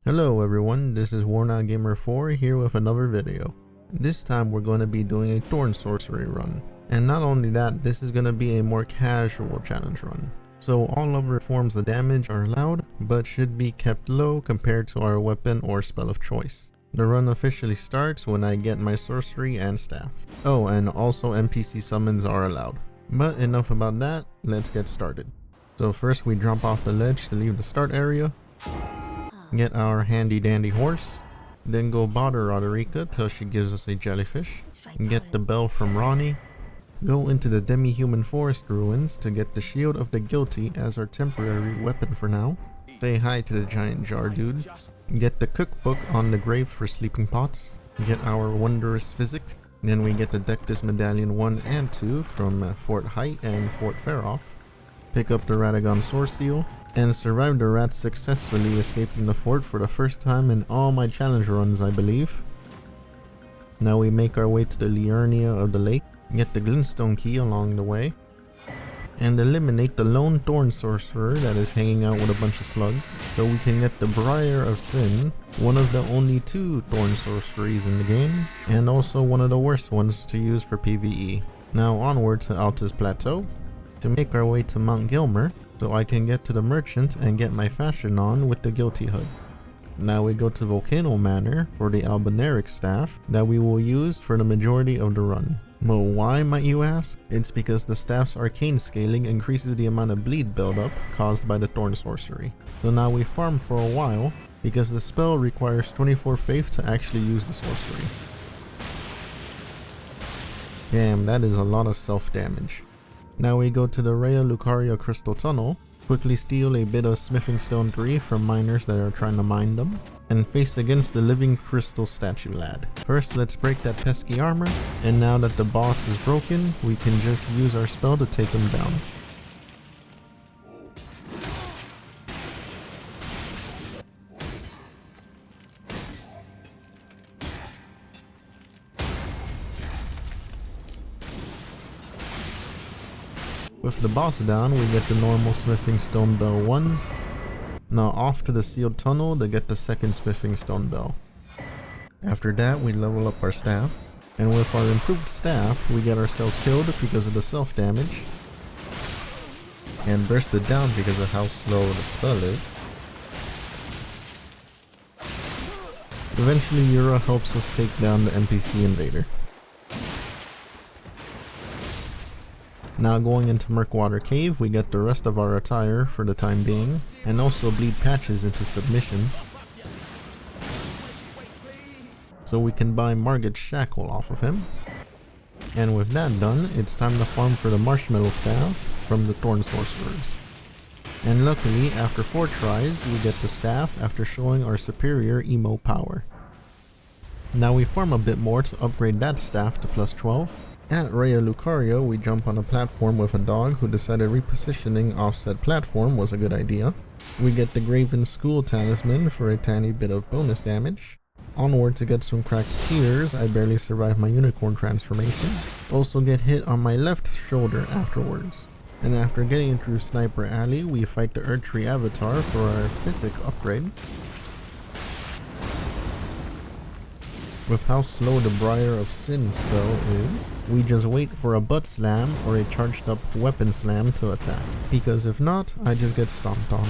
Hello everyone, this is Worn Gamer 4 here with another video. This time we're going to be doing a Thorn Sorcery run. And not only that, this is going to be a more casual challenge run. So all other forms of damage are allowed, but should be kept low compared to our weapon or spell of choice. The run officially starts when I get my sorcery and staff. Oh, and also NPC summons are allowed. But enough about that, let's get started. So first we jump off the ledge to leave the start area. Get our handy dandy horse, then go bother Roderica till she gives us a jellyfish, get the bell from Ronnie, go into the demi-human forest ruins to get the shield of the guilty as our temporary weapon for now, say hi to the giant jar dude, get the cookbook on the grave for sleeping pots, get our wondrous physic, then we get the Dectus Medallion 1 and 2 from Fort Height and Fort Faroff, pick up the Radagon Sword Seal, and survive the rats successfully escaping the fort for the first time in all my challenge runs, I believe. Now we make our way to the Liurnia of the lake, get the glintstone key along the way, and eliminate the lone thorn sorcerer that is hanging out with a bunch of slugs, so we can get the Briar of Sin, one of the only 2 thorn sorceries in the game, and also one of the worst ones to use for PvE. Now onward to Altus Plateau, to make our way to Mount Gilmer, so I can get to the merchant and get my fashion on with the guilty hood. Now we go to Volcano Manor for the Albinaric staff that we will use for the majority of the run. Well, why might you ask? It's because the staff's arcane scaling increases the amount of bleed buildup caused by the Thorn Sorcery. So now we farm for a while because the spell requires 24 faith to actually use the sorcery. Damn, that is a lot of self damage. Now we go to the Rhea Lucaria Crystal Tunnel, quickly steal a bit of Smithing Stone 3 from miners that are trying to mine them, and face against the Living Crystal Statue Lad. First let's break that pesky armor, and now that the boss is broken, we can just use our spell to take him down. With the boss down, we get the normal Smithing Stone Bell 1. Now off to the sealed tunnel to get the second Smithing Stone Bell. After that, we level up our staff, and with our improved staff, we get ourselves killed because of the self damage, and bursted down because of how slow the spell is. Eventually, Yura helps us take down the NPC invader. Now going into Murkwater Cave, we get the rest of our attire for the time being, and also bleed patches into submission, so we can buy Margit's shackle off of him. And with that done, it's time to farm for the Marshmallow Staff from the Thorn Sorcerers. And luckily, after 4 tries, we get the staff after showing our superior emo power. Now we farm a bit more to upgrade that staff to plus 12. At Rhea Lucaria, we jump on a platform with a dog who decided repositioning offset platform was a good idea. We get the Graven School Talisman for a tiny bit of bonus damage. Onward to get some cracked tears, I barely survived my unicorn transformation. Also get hit on my left shoulder afterwards. And after getting through Sniper Alley, we fight the Erdtree Avatar for our Physic upgrade. With how slow the Briar of Sin spell is, we just wait for a butt slam or a charged up weapon slam to attack, because if not, I just get stomped on.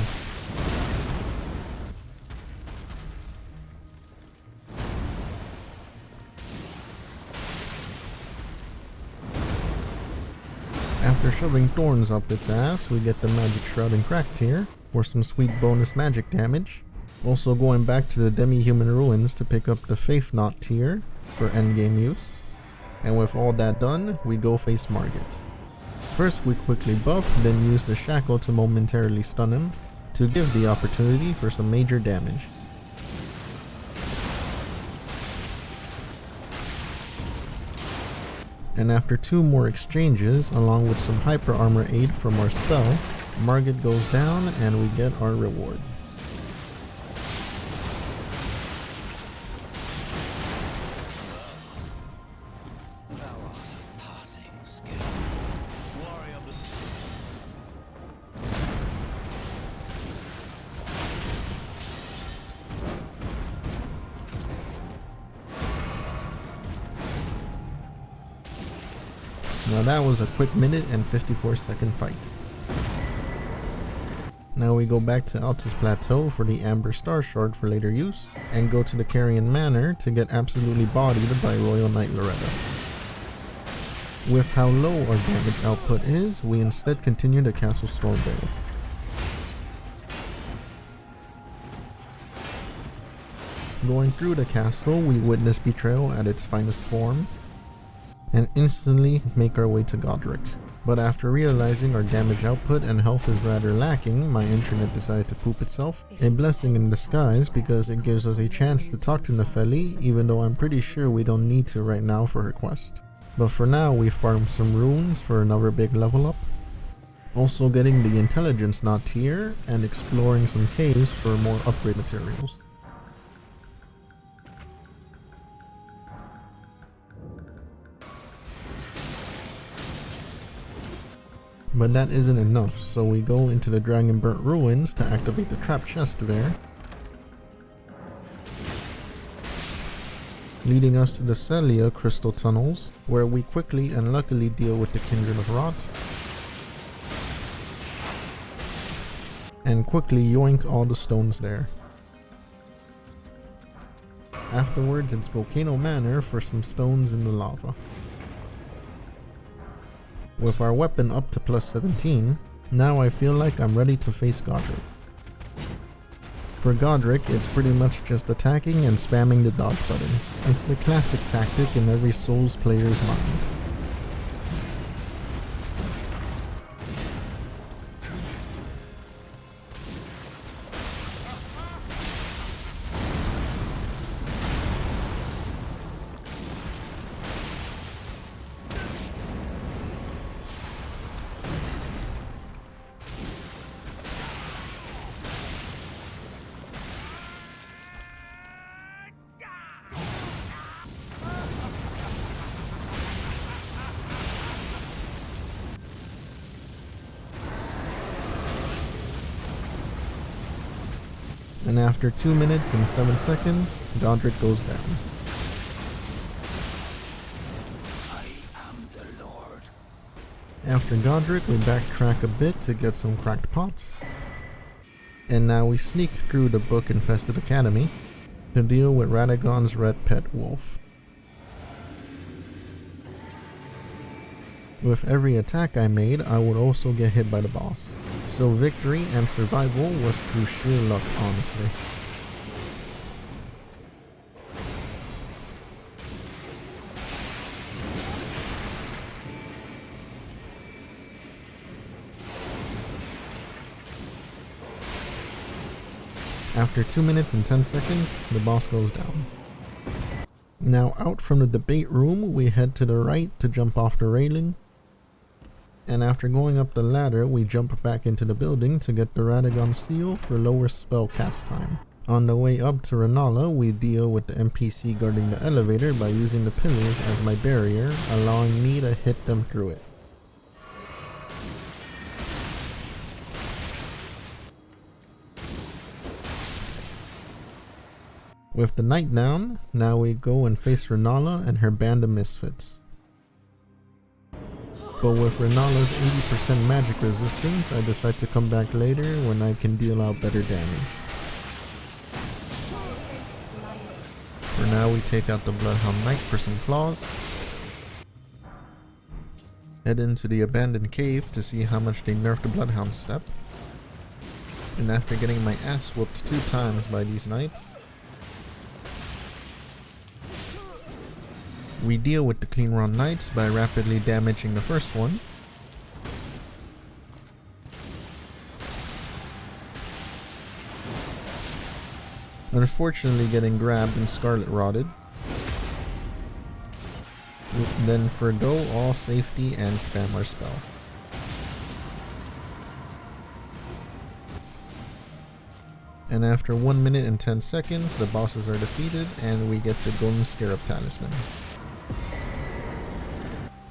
After shoving thorns up its ass, we get the Magic Shroud and Cracked here for some sweet bonus magic damage. Also going back to the demi-human ruins to pick up the Faith Knot tier for endgame use. And with all that done, we go face Margit. First we quickly buff, then use the shackle to momentarily stun him, to give the opportunity for some major damage. And after 2 more exchanges, along with some hyper armor aid from our spell, Margit goes down and we get our reward. Now that was a quick minute and 54-second fight. Now we go back to Altus Plateau for the Amber Star Shard for later use, and go to the Carrion Manor to get absolutely bodied by Royal Knight Loretta. With how low our damage output is, we instead continue to Castle Stormveil. Going through the castle, we witness Betrayal at its finest form, and instantly make our way to Godrick. But after realizing our damage output and health is rather lacking, my internet decided to poop itself. A blessing in disguise because it gives us a chance to talk to Nefeli, even though I'm pretty sure we don't need to right now for her quest. But for now, we farm some runes for another big level up. Also getting the Intelligence Knot tier and exploring some caves for more upgrade materials. But that isn't enough, so we go into the Dragonburnt Ruins to activate the trap chest there, leading us to the Celia Crystal Tunnels, where we quickly and luckily deal with the Kindred of Rot, and quickly yoink all the stones there. Afterwards, it's Volcano Manor for some stones in the lava. With our weapon up to plus 17, now I feel like I'm ready to face Godrick. For Godrick, it's pretty much just attacking and spamming the dodge button. It's the classic tactic in every Souls player's mind. And after 2 minutes and 7 seconds, Godrick goes down. I am the Lord. After Godrick, we backtrack a bit to get some cracked pots. And now we sneak through the book-infested academy to deal with Radagon's red pet wolf. With every attack I made, I would also get hit by the boss. So victory and survival was through sheer luck, honestly. After 2 minutes and 10 seconds, the boss goes down. Now out from the debate room, we head to the right to jump off the railing. And after going up the ladder, we jump back into the building to get the Radagon seal for lower spell cast time. On the way up to Rennala, we deal with the NPC guarding the elevator by using the pillars as my barrier, allowing me to hit them through it. With the night down, now we go and face Rennala and her band of misfits. But with Rennala's 80% magic resistance, I decide to come back later when I can deal out better damage. For now, we take out the Bloodhound Knight for some claws. Head into the abandoned cave to see how much they nerfed the Bloodhound step. And after getting my ass whooped 2 times by these knights, we deal with the Clean Run Knights by rapidly damaging the first one. Unfortunately getting grabbed and Scarlet Rotted. Then forgo all safety and spam our spell. And after 1 minute and 10 seconds, the bosses are defeated and we get the Golden Scarab Talisman.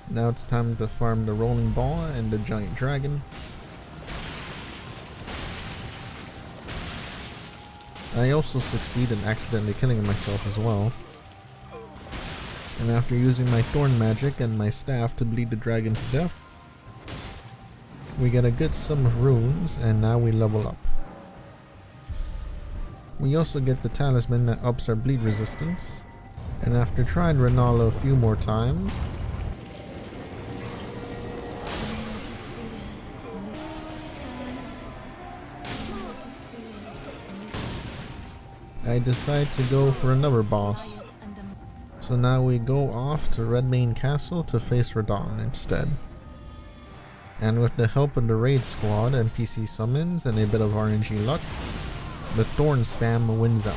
Now it's time to farm the Rolling Ball and the Giant Dragon. I also succeed in accidentally killing myself as well. And after using my thorn magic and my staff to bleed the dragon to death, we get a good sum of runes, and now we level up. We also get the talisman that ups our bleed resistance, and after trying Rennala a few more times, I decide to go for another boss. So now we go off to Redmane Castle to face Radahn instead. And with the help of the raid squad, NPC summons, and a bit of RNG luck, the thorn spam wins out.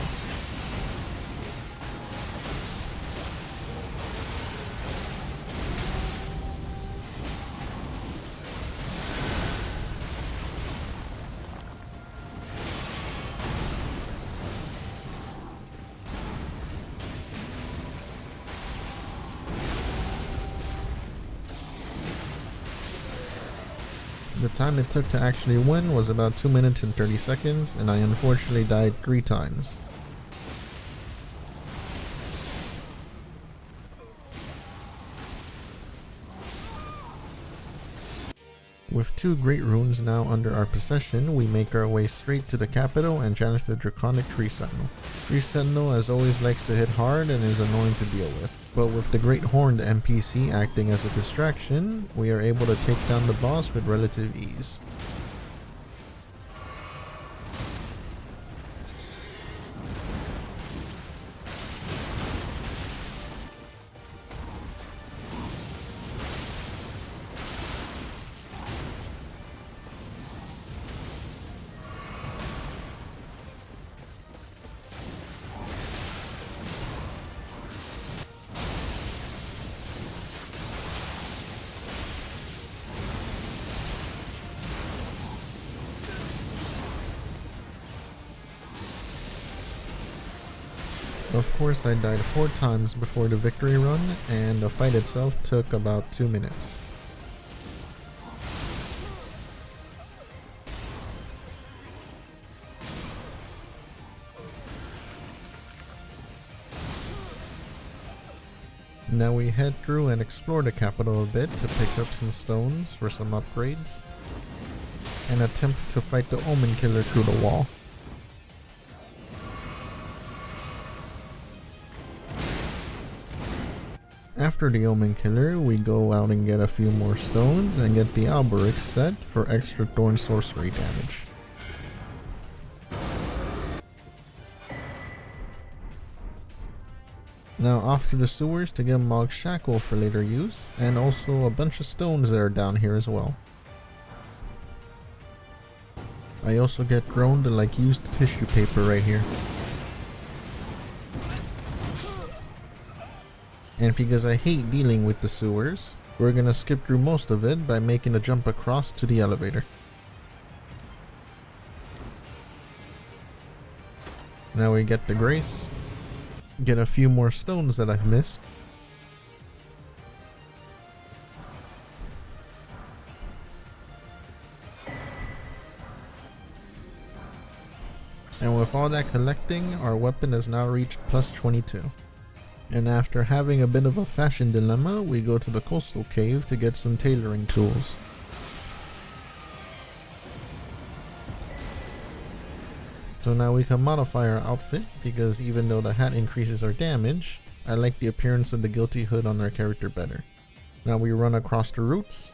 The time it took to actually win was about 2 minutes and 30 seconds, and I unfortunately died 3 times. With 2 great runes now under our possession, we make our way straight to the capital and challenge the Draconic Tree Sentinel. Tree Sentinel as always likes to hit hard and is annoying to deal with. But with the Great Horned NPC acting as a distraction, we are able to take down the boss with relative ease. Of course, I died 4 times before the victory run, and the fight itself took about 2 minutes. Now we head through and explore the capital a bit to pick up some stones for some upgrades, and attempt to fight the Omen killer through the wall. After the Omen killer, we go out and get a few more stones and get the Aberrant set for extra Thorn Sorcery damage. Now off to the sewers to get Mohg's shackle for later use, and also a bunch of stones that are down here as well. I also get droned like used tissue paper right here. And because I hate dealing with the sewers, we're gonna skip through most of it by making a jump across to the elevator. Now we get the Grace, get a few more stones that I've missed, and with all that collecting, our weapon has now reached plus 22. And after having a bit of a fashion dilemma, we go to the coastal cave to get some tailoring tools. So now we can modify our outfit, because even though the hat increases our damage, I like the appearance of the guilty hood on our character better. Now we run across the roots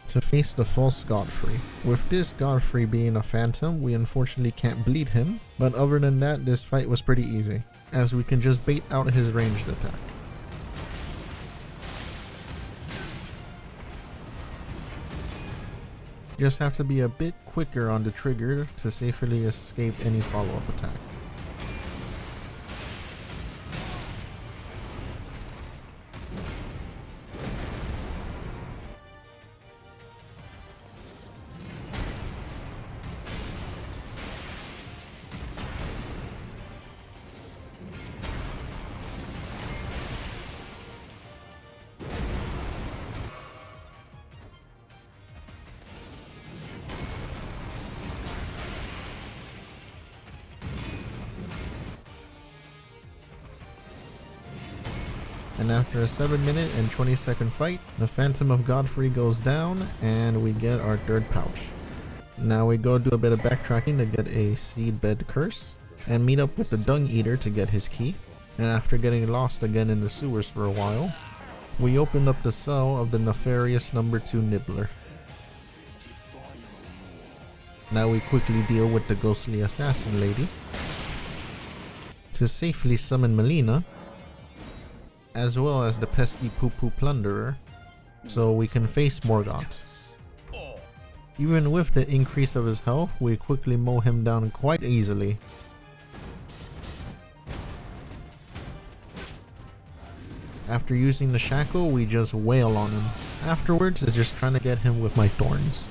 to face the false Godfrey. With this Godfrey being a phantom, we unfortunately can't bleed him, but other than that, this fight was pretty easy, as we can just bait out his ranged attack. Just have to be a bit quicker on the trigger to safely escape any follow-up attack. And after a 7-minute and 20-second fight, the Phantom of Godfrey goes down and we get our third pouch. Now we go do a bit of backtracking to get a Seedbed Curse and meet up with the Dung Eater to get his key. And after getting lost again in the sewers for a while, we opened up the cell of the nefarious number 2 Nibbler. Now we quickly deal with the ghostly assassin lady to safely summon Malenia, as well as the pesky poo-poo plunderer, so we can face Morgott. Even with the increase of his health, we quickly mow him down quite easily. After using the shackle, we just wail on him. Afterwards is just trying to get him with my thorns.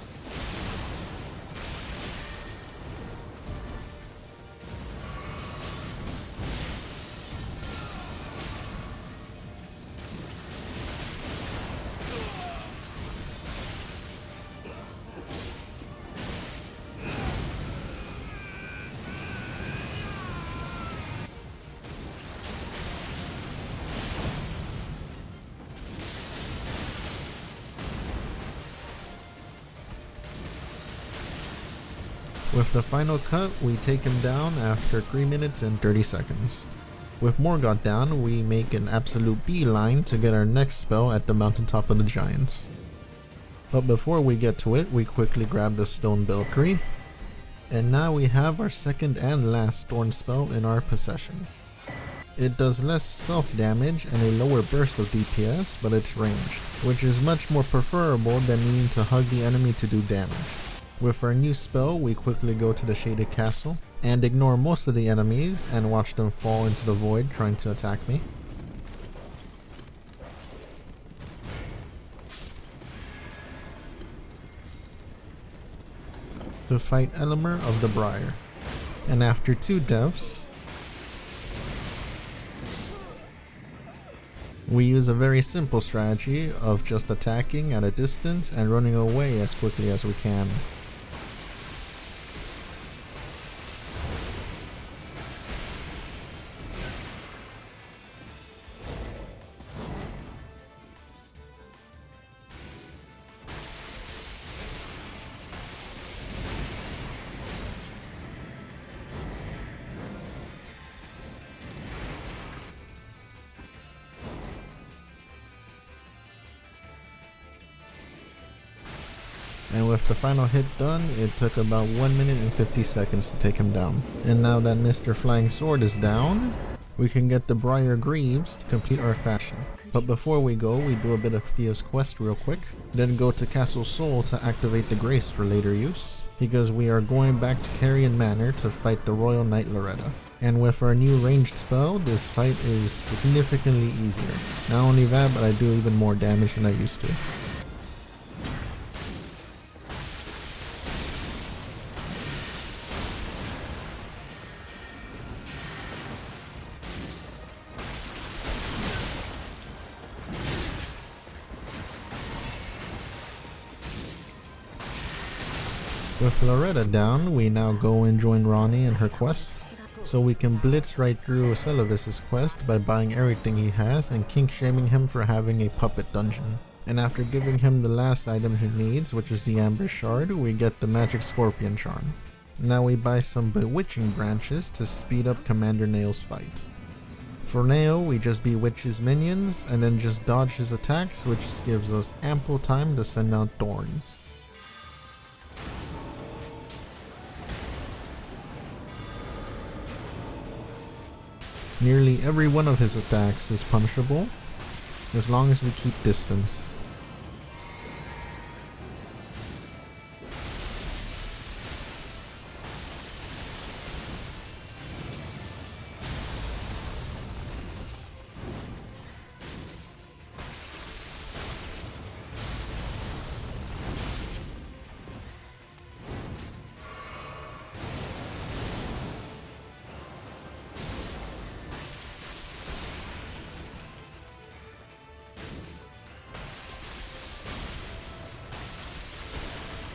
With the final cut, we take him down after 3 minutes and 30 seconds. With Morgott down, we make an absolute beeline to get our next spell at the mountaintop of the giants. But before we get to it, we quickly grab the stone belfry. And now we have our second and last thorn spell in our possession. It does less self damage and a lower burst of DPS, but it's ranged, which is much more preferable than needing to hug the enemy to do damage. With our new spell, we quickly go to the Shaded Castle and ignore most of the enemies and watch them fall into the void trying to attack me. To fight Elemer of the Briar. And after 2 deaths, we use a very simple strategy of just attacking at a distance and running away as quickly as we can. And with the final hit done, it took about 1 minute and 50 seconds to take him down. And now that Mr. Flying Sword is down, we can get the Briar Greaves to complete our faction. But before we go, we do a bit of Fia's quest real quick, then go to Castle Sol to activate the Grace for later use, because we are going back to Carrion Manor to fight the Royal Knight Loretta. And with our new ranged spell, this fight is significantly easier. Not only that, but I do even more damage than I used to. With Loretta down, we now go and join Ronnie in her quest, so we can blitz right through Celavis's quest by buying everything he has and kink-shaming him for having a puppet dungeon. And after giving him the last item he needs, which is the Amber Shard, we get the Magic Scorpion Charm. Now we buy some Bewitching Branches to speed up Commander Nail's fight. For Nail, we just bewitch his minions and then just dodge his attacks, which gives us ample time to send out thorns. Nearly every one of his attacks is punishable, as long as we keep distance.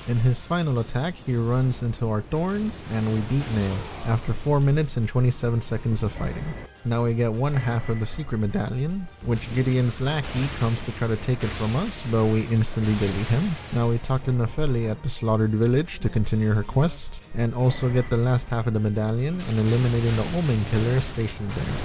In his final attack, he runs into our thorns, and we beat Niall after 4 minutes and 27 seconds of fighting. Now we get one half of the secret medallion, which Gideon's lackey comes to try to take it from us, but we instantly delete him. Now we talk to Nepheli at the slaughtered village to continue her quest, and also get the last half of the medallion and eliminating the Omen killer stationed there.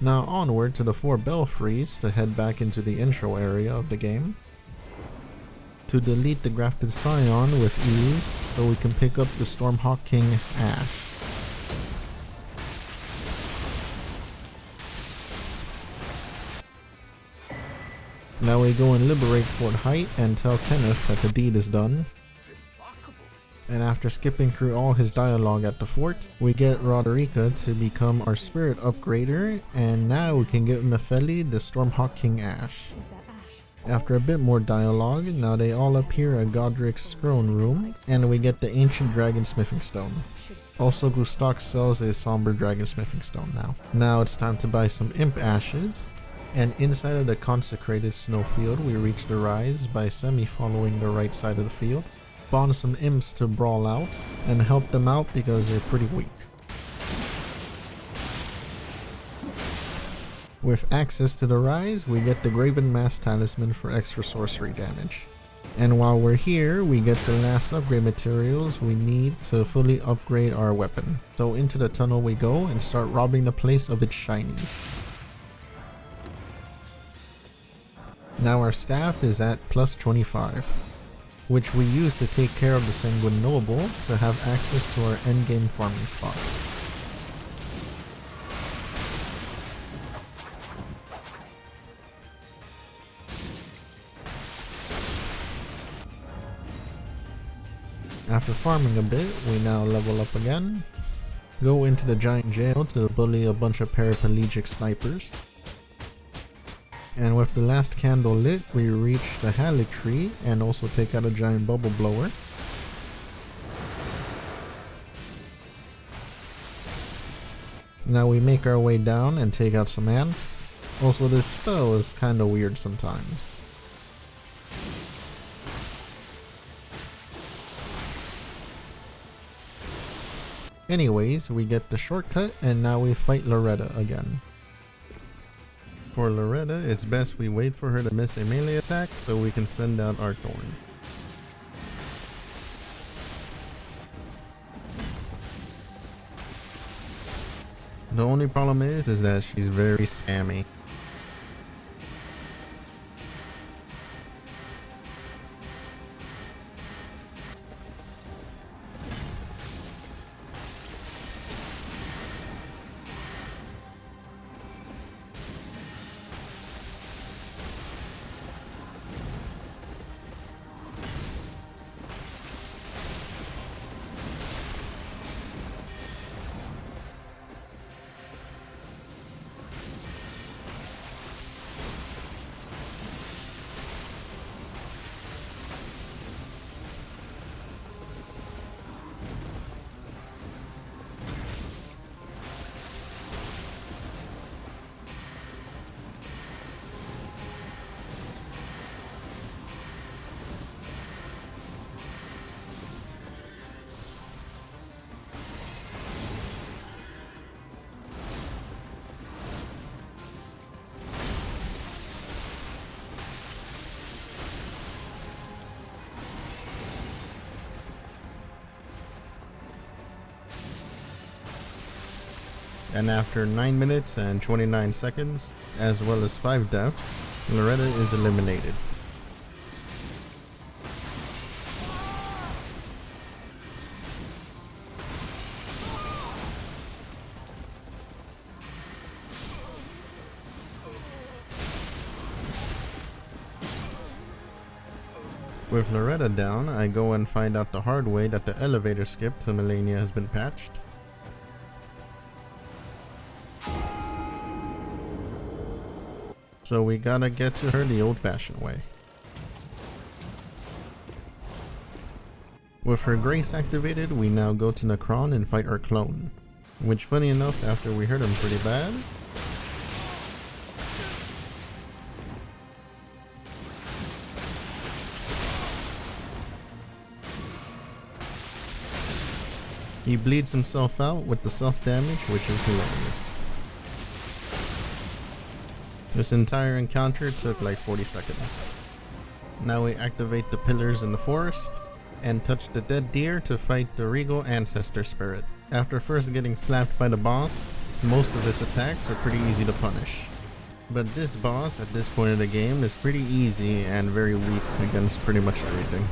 Now onward to the 4 belfries to head back into the intro area of the game, to delete the Grafted Scion with ease so we can pick up the Stormhawk King's Ash. Now we go and liberate Fort Height and tell Kenneth that the deed is done. And after skipping through all his dialogue at the fort, we get Roderica to become our spirit upgrader, and now we can give Nepheli the Stormhawk King Ash. After a bit more dialogue, now they all appear at Godrick's throne room, and we get the ancient dragon smithing stone. Also, Gustok sells a somber dragon smithing stone now. Now it's time to buy some imp ashes, and inside of the consecrated snowfield we reach the rise by semi-following the right side of the field. Spawn some imps to brawl out, and help them out because they're pretty weak. With access to the rise, we get the Graven Mask Talisman for extra sorcery damage. And while we're here, we get the last upgrade materials we need to fully upgrade our weapon. So into the tunnel we go and start robbing the place of its shinies. Now our staff is at plus 25. Which we use to take care of the Sanguine Noble to have access to our endgame farming spot. After farming a bit, we now level up again, go into the giant jail to bully a bunch of paraplegic snipers. And with the last candle lit, we reach the Haligtree and also take out a giant bubble blower. Now we make our way down and take out some ants. Also, this spell is kinda weird sometimes. Anyways, we get the shortcut and now we fight Loretta again. For Loretta, it's best we wait for her to miss a melee attack so we can send out our Thorn. The only problem is that she's very spammy. And after 9 minutes and 29 seconds, as well as 5 deaths, Loretta is eliminated. With Loretta down, I go and find out the hard way that the elevator skip to Malenia has been patched. So we gotta get to her the old-fashioned way. With her grace activated, we now go to Necron and fight our clone. Which, funny enough, after we hurt him pretty bad, He bleeds himself out with the self-damage, which is hilarious. This entire encounter took like 40 seconds. Now we activate the pillars in the forest and touch the dead deer to fight the Regal Ancestor spirit. After first getting slapped by the boss, most of its attacks are pretty easy to punish. But this boss at this point of the game is pretty easy and very weak against pretty much everything.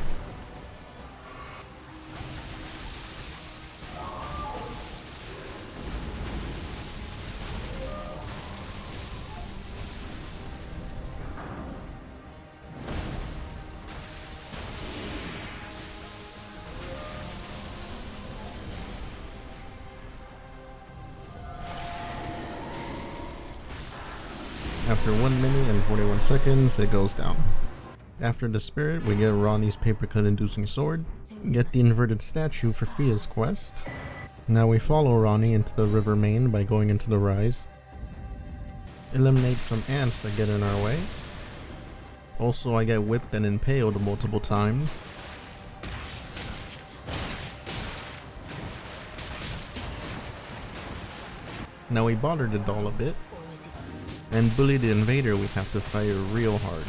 After 1 minute and 41 seconds, it goes down. After the spirit, we get Ronnie's paper cut inducing sword, get the inverted statue for Fia's quest. Now we follow Ronnie into the river main by going into the rise. Eliminate some ants that get in our way. Also, I get whipped and impaled multiple times. Now we bother the doll a bit and bully the invader we have to fight real hard.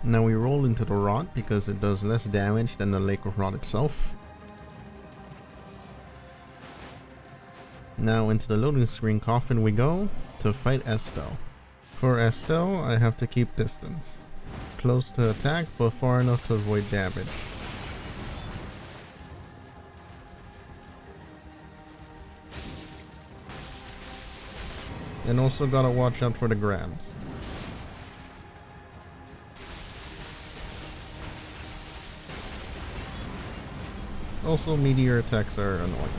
Now we roll into the rot because it does less damage than the lake of rot itself. Now into the loading screen coffin we go to fight Astel. For Astel, I have to keep distance. Close to attack but far enough to avoid damage. And also gotta watch out for the grabs. Also, meteor attacks are annoying.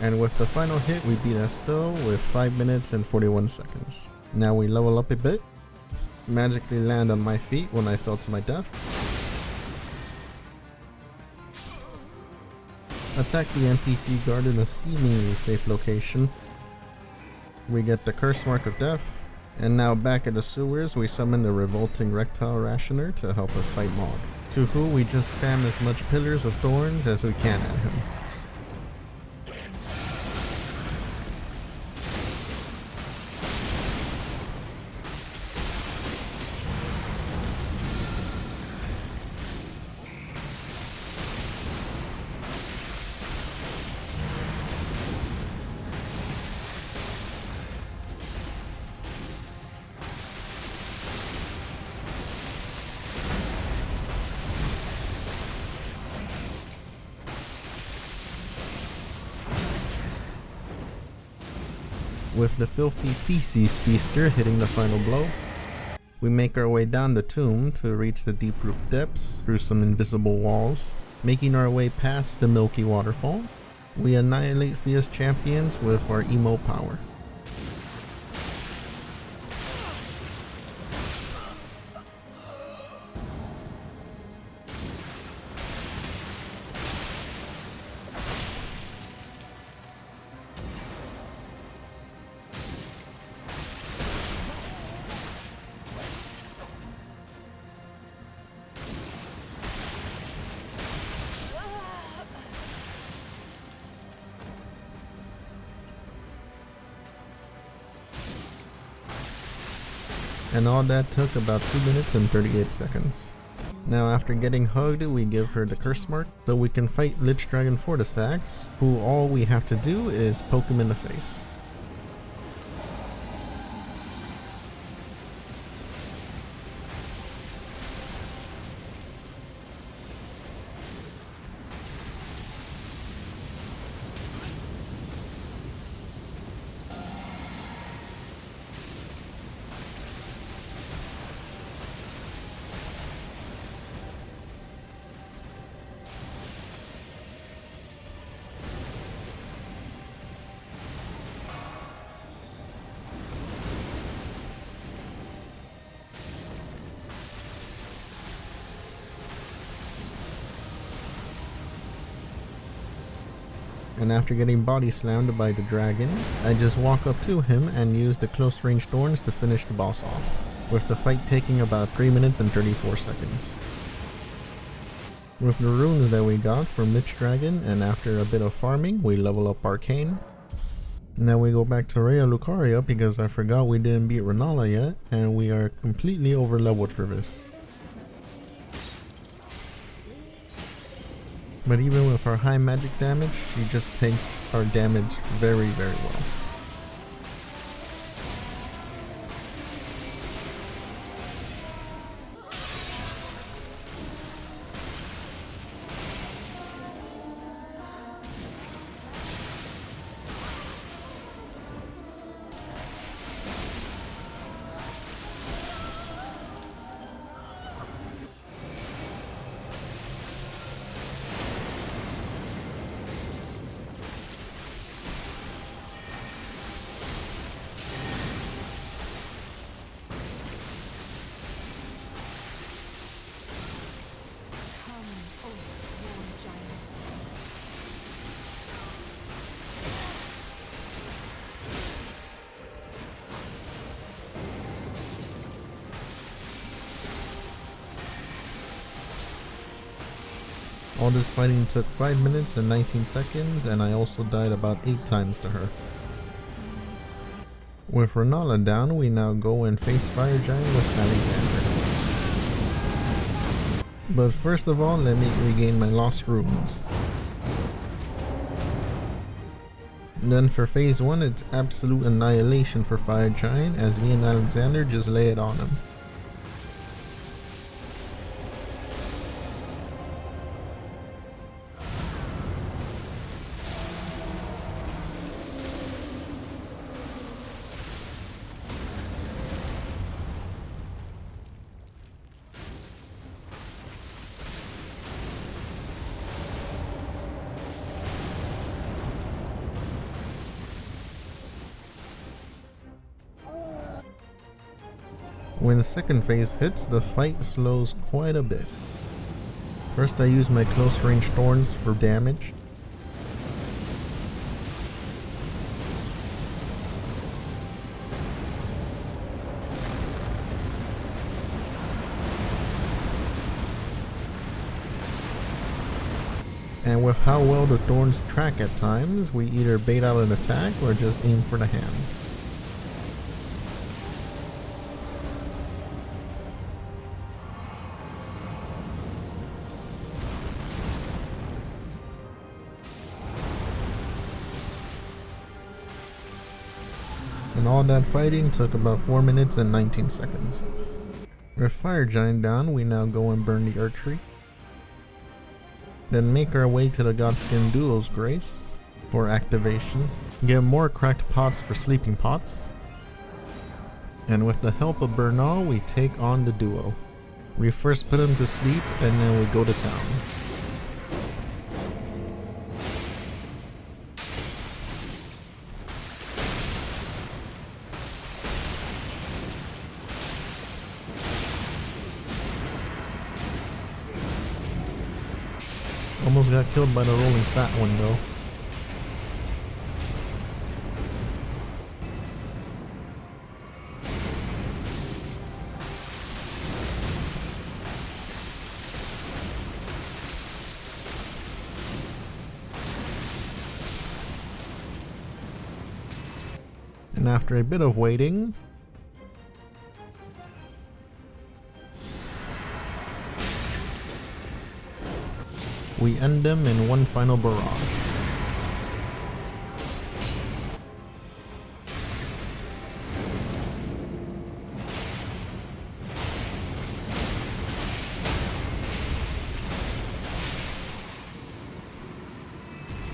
And with the final hit, we beat Astel with 5 minutes and 41 seconds. Now we level up a bit, magically land on my feet when I fell to my death. Attack the NPC guard in a seemingly safe location. We get the curse mark of death. And now back at the sewers, we summon the revolting reptile rationer to help us fight Mohg, to who we just spam as much pillars of thorns as we can at him. With the filthy feces feaster hitting the final blow, we make our way down the tomb to reach the deep root depths through some invisible walls. Making our way past the milky waterfall, we annihilate Fia's champions with our emo power. And all that took about 2 minutes and 38 seconds. Now after getting hugged, we give her the curse mark so we can fight Lichdragon Fortissax, who all we have to do is poke him in the face. And after getting body slammed by the dragon, I just walk up to him and use the close range thorns to finish the boss off, with the fight taking about 3 minutes and 34 seconds. With the runes that we got from Lichdragon and after a bit of farming, we level up Arcane. Now we go back to Rhea Lucaria because I forgot we didn't beat Rennala yet, and we are completely over leveled for this. But even with our high magic damage, she just takes our damage very well. All this fighting took 5 minutes and 19 seconds, and I also died about 8 times to her. With Rennala down, we now go and face Fire Giant with Alexander. But first of all, let me regain my lost runes. Then for phase 1, it's absolute annihilation for Fire Giant as me and Alexander just lay it on him. When the second phase hits, the fight slows quite a bit. First I use my close range thorns for damage. And with how well the thorns track at times, we either bait out an attack or just aim for the hands. And all that fighting took about 4 minutes and 19 seconds. With Fire Giant down, we now go and burn the Archery. Then make our way to the Godskin Duo's Grace for activation. Get more cracked pots for sleeping pots. And with the help of Bernal, we take on the duo. We first put him to sleep and then we go to town. Almost got killed by the rolling fat one though. And after a bit of waiting, we end them in one final barrage.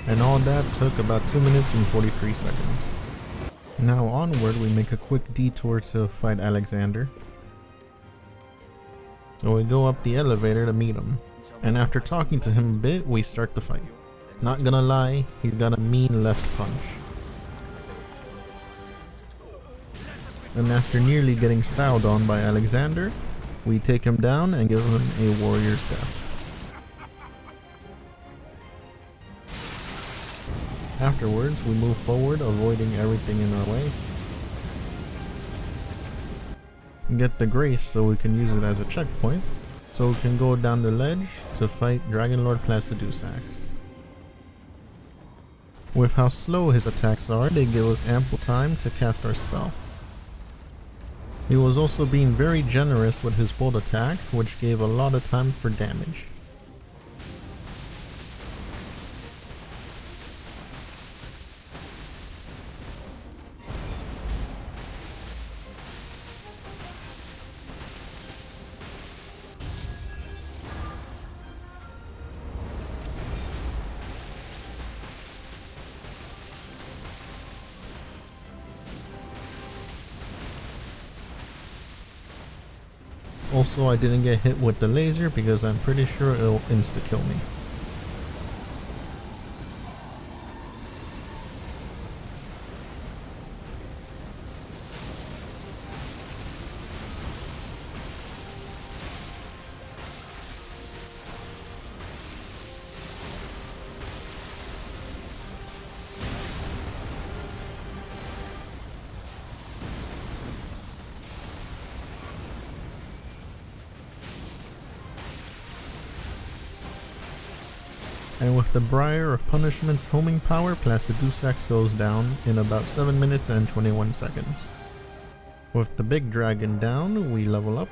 And all that took about 2 minutes and 43 seconds. Now onward, we make a quick detour to fight Alexander. So we go up the elevator to meet him. And after talking to him a bit, we start the fight. Not gonna lie, he's got a mean left punch. And after nearly getting styled on by Alexander, we take him down and give him a warrior's death. Afterwards, we move forward, avoiding everything in our way. Get the Grace so we can use it as a checkpoint, so we can go down the ledge to fight Dragonlord Placidusax. With how slow his attacks are, they give us ample time to cast our spell. He was also being very generous with his bolt attack, which gave a lot of time for damage. Also, I didn't get hit with the laser because I'm pretty sure it'll insta-kill me. And with the Briar of Punishment's homing power, Placidusax goes down in about 7 minutes and 21 seconds. With the big dragon down, we level up.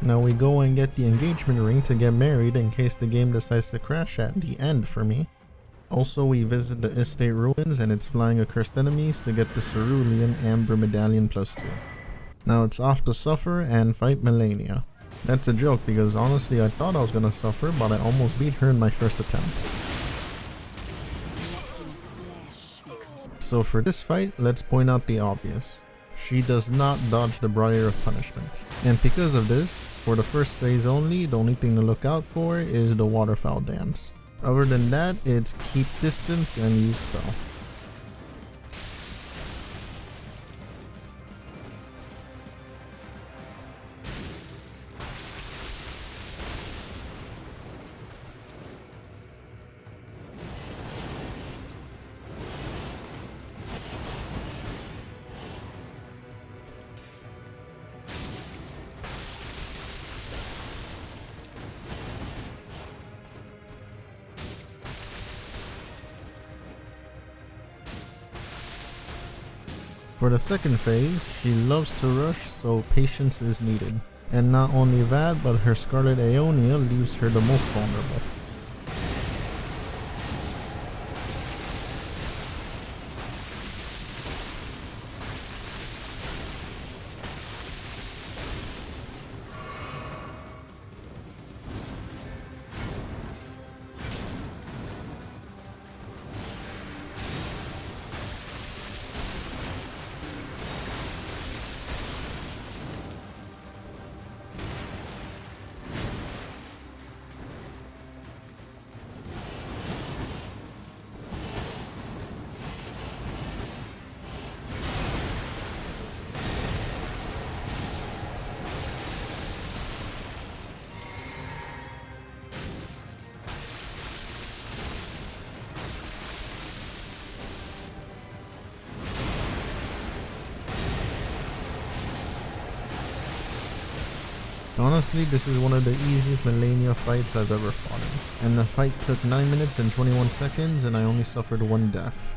Now we go and get the engagement ring to get married in case the game decides to crash at the end for me. Also, we visit the estate ruins and its flying accursed enemies to get the Cerulean Amber Medallion +2. Now it's off to suffer and fight Malenia. That's a joke because honestly I thought I was gonna suffer, but I almost beat her in my first attempt. So for this fight, let's point out the obvious. She does not dodge the Briar of Punishment. And because of this, for the first phase only, the only thing to look out for is the Waterfowl Dance. Other than that, it's keep distance and use spell. For the second phase, she loves to rush, so patience is needed. And not only that, but her Scarlet Aeonia leaves her the most vulnerable. Honestly, this is one of the easiest Malenia fights I've ever fought in. And the fight took 9 minutes and 21 seconds and I only suffered 1 death.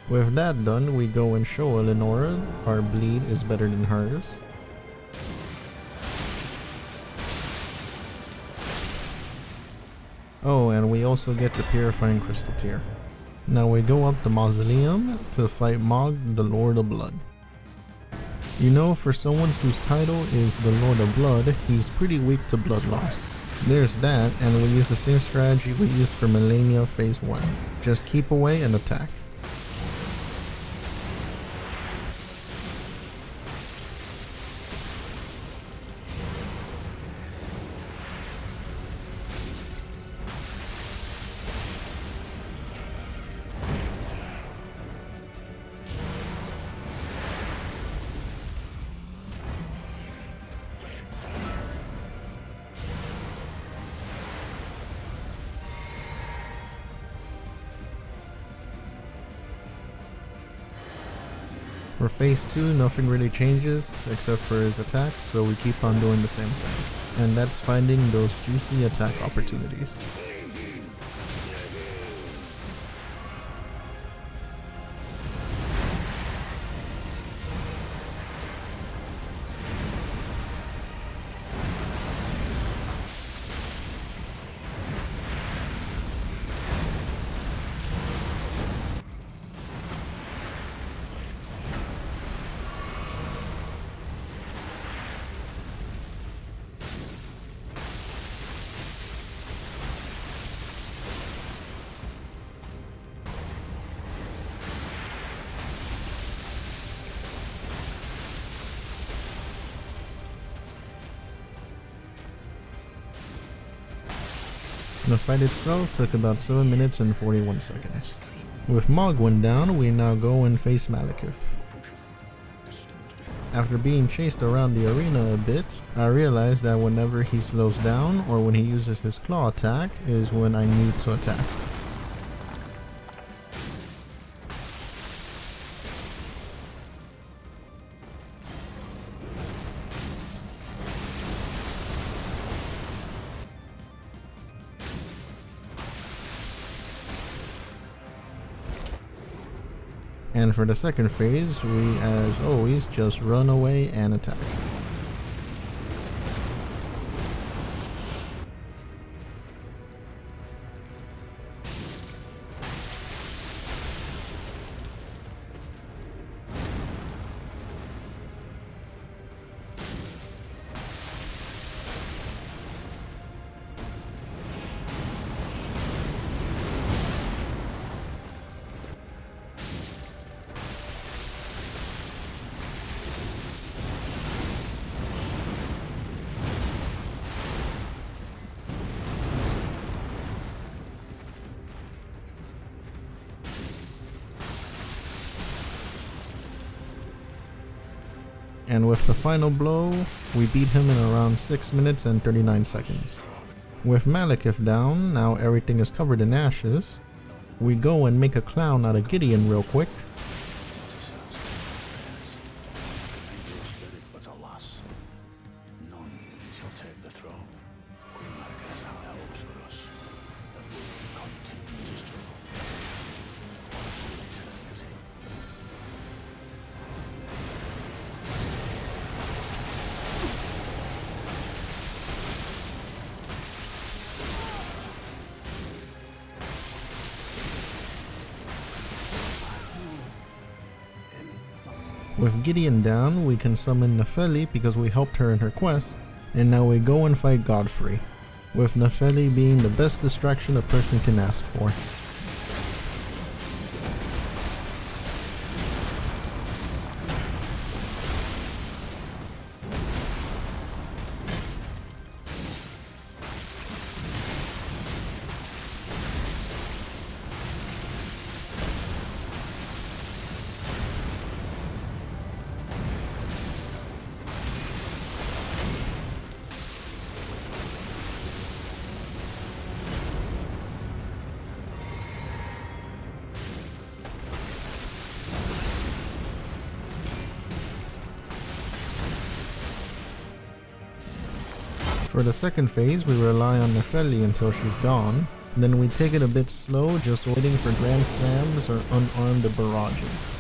With that done, we go and show Eleonora our bleed is better than hers. Oh, and we also get the Purifying Crystal Tear. Now we go up the Mausoleum to fight Mohg, the Lord of Blood. You know, for someone whose title is the Lord of Blood, he's pretty weak to blood loss. There's that, and we use the same strategy we used for Malenia phase 1. Just keep away and attack. For phase 2, nothing really changes except for his attacks, so we keep on doing the same thing. And that's finding those juicy attack opportunities. The fight itself took about 7 minutes and 41 seconds. With Mohg went down, we now go and face Maliketh. After being chased around the arena a bit, I realized that whenever he slows down or when he uses his claw attack is when I need to attack. And for the second phase, we as always just run away and attack. And with the final blow, we beat him in around 6 minutes and 39 seconds. With Maliketh down, now everything is covered in ashes, we go and make a clown out of Gideon real quick. With Gideon down, we can summon Nefeli because we helped her in her quest, and now we go and fight Godfrey, with Nefeli being the best distraction a person can ask for. For the second phase, we rely on Nefeli until she's gone, then we take it a bit slow, just waiting for Grand Slams or unarmed barrages.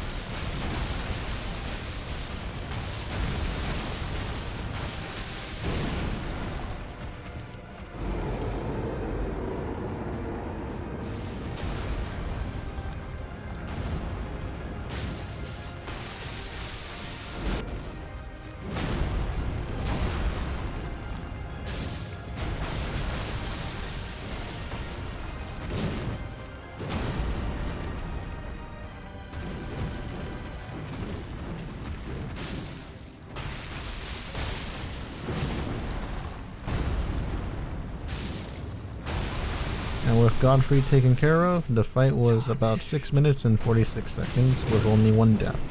And with Godfrey taken care of, the fight was about 6 minutes and 46 seconds with only one death.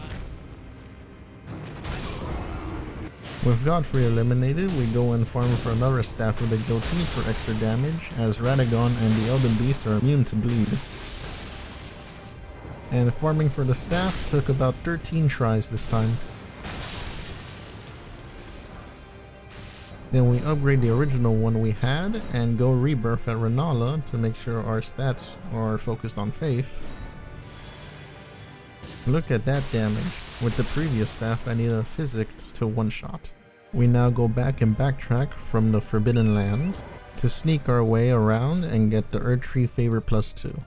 With Godfrey eliminated, we go and farm for another Staff of the Guilty for extra damage, as Radagon and the Elden Beast are immune to bleed. and farming for the staff took about 13 tries this time. Then we upgrade the original one we had and go rebirth at Rennala to make sure our stats are focused on faith. Look at that damage. With the previous staff I need a physic to one-shot. We now go back and backtrack from the Forbidden Lands to sneak our way around and get the Erdtree Favor +2.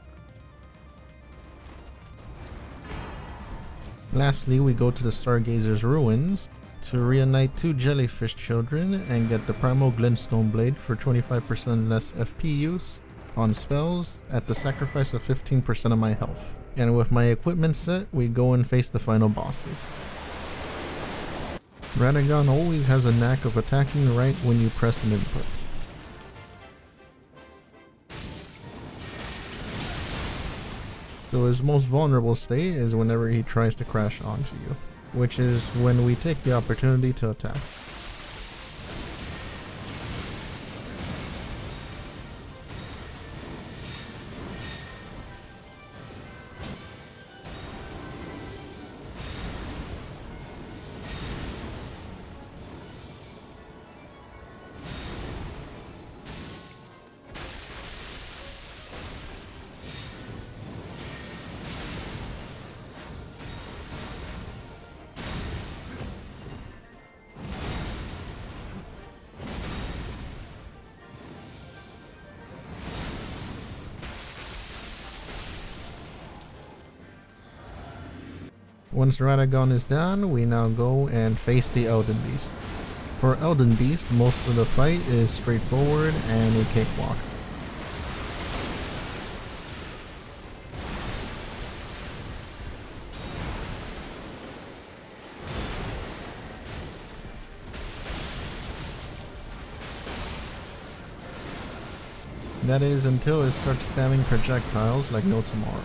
Lastly, we go to the Stargazer's Ruins to reunite 2 Jellyfish Children and get the Primal Glintstone Blade for 25% less FP use on spells at the sacrifice of 15% of my health. And with my equipment set, we go and face the final bosses. Radagon always has a knack of attacking right when you press an input. So his most vulnerable state is whenever he tries to crash onto you, which is when we take the opportunity to attack. Once Radagon is done, we now go and face the Elden Beast. For Elden Beast, most of the fight is straightforward and a cakewalk. That is until it starts spamming projectiles like no tomorrow.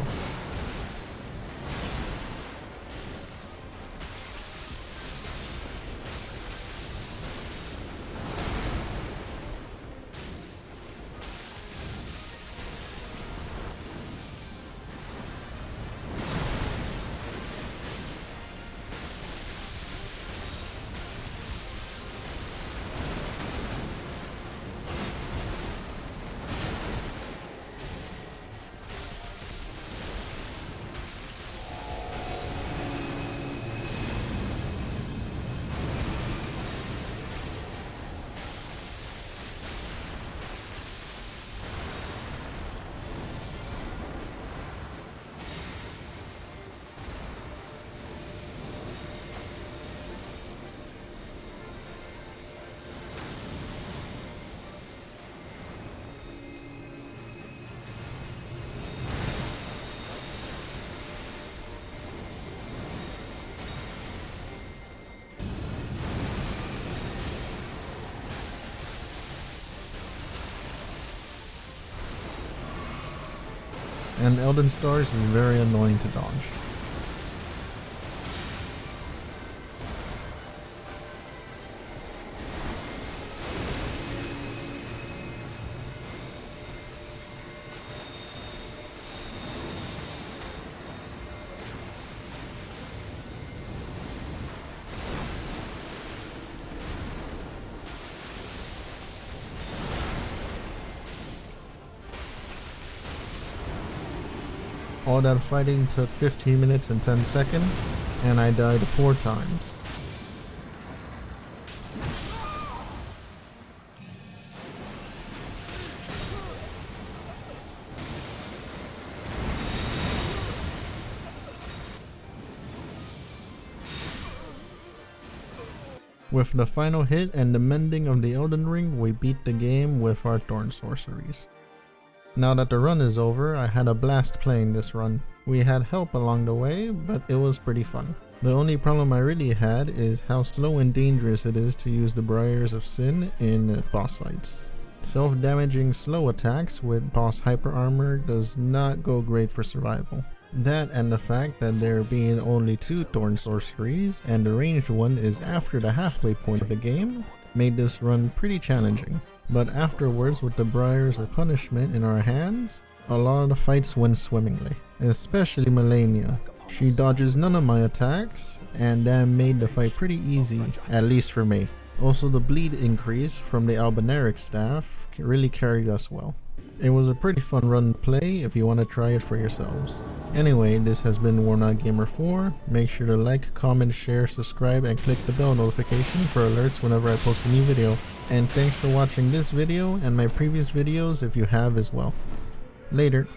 And Elden Stars is very annoying to dodge. All that fighting took 15 minutes and 10 seconds, and I died 4 times. With the final hit and the mending of the Elden Ring, we beat the game with our Thorn Sorceries. Now that the run is over, I had a blast playing this run. We had help along the way, but it was pretty fun. The only problem I really had is how slow and dangerous it is to use the Briars of Sin in boss fights. Self-damaging slow attacks with boss hyper armor does not go great for survival. That and the fact that there being only 2 Thorn Sorceries and the ranged one is after the halfway point of the game made this run pretty challenging. But afterwards, with the Briars of Punishment in our hands, A lot of the fights went swimmingly, especially Malenia. She dodges none of my attacks, and that made the fight pretty easy, at least for me. Also, the bleed increase from the Albinauric staff really carried us well. It was a pretty fun run to play if you want to try it for yourselves. Anyway, this has been Warnock Gamer 4. Make sure to like, comment, share, subscribe, and click the bell notification for alerts whenever I post a new video. And thanks for watching this video and my previous videos if you have as well. Later.